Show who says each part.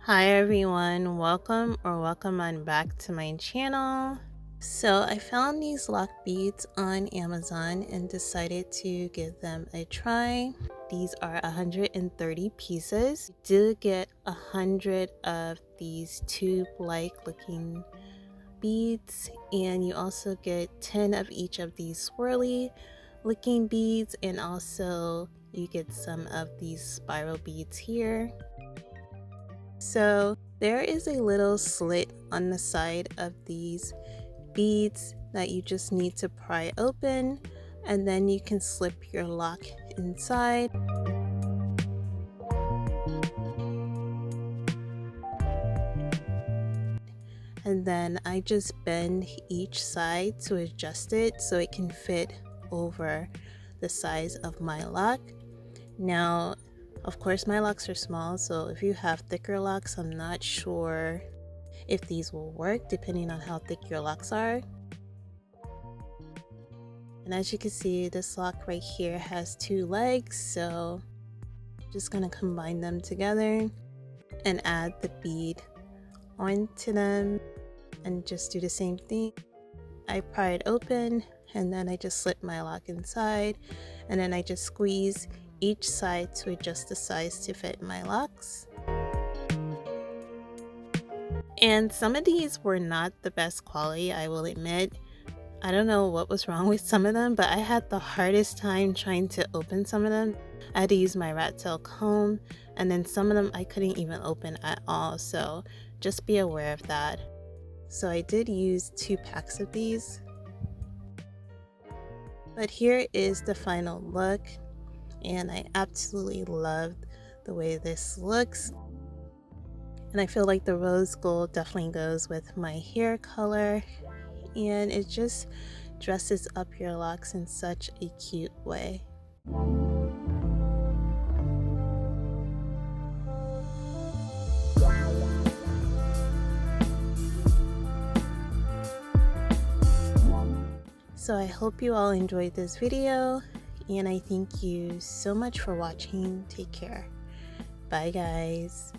Speaker 1: Hi everyone, welcome on back to my channel. So I found these lock beads on Amazon and decided to give them a try. These are 130 pieces. You do get 100 of these tube-like looking beads, and you also get 10 of each of these swirly looking beads, and also you get some of these spiral beads here. So there is a little slit on the side of these beads that you just need to pry open, and then you can slip your lock inside. And then I just bend each side to adjust it so it can fit over the size of my lock. Now, of course, my locks are small, so if you have thicker locks, I'm not sure if these will work depending on how thick your locks are. And as you can see, this lock right here has two legs, so I'm just gonna combine them together and add the bead onto them and just do the same thing. I pry it open and then I just slip my lock inside, and then I just squeeze each side to adjust the size to fit my locks. And some of these were not the best quality, I will admit. I don't know what was wrong with some of them, but I had the hardest time trying to open some of them. I had to use my rat tail comb, and then some of them I couldn't even open at all, so just be aware of that. So I did use 2 packs of these. But here is the final look, and I absolutely love the way this looks. And I feel like the rose gold definitely goes with my hair color, and it just dresses up your locks in such a cute way. So I hope you all enjoyed this video, and I thank you so much for watching. Take care. Bye guys.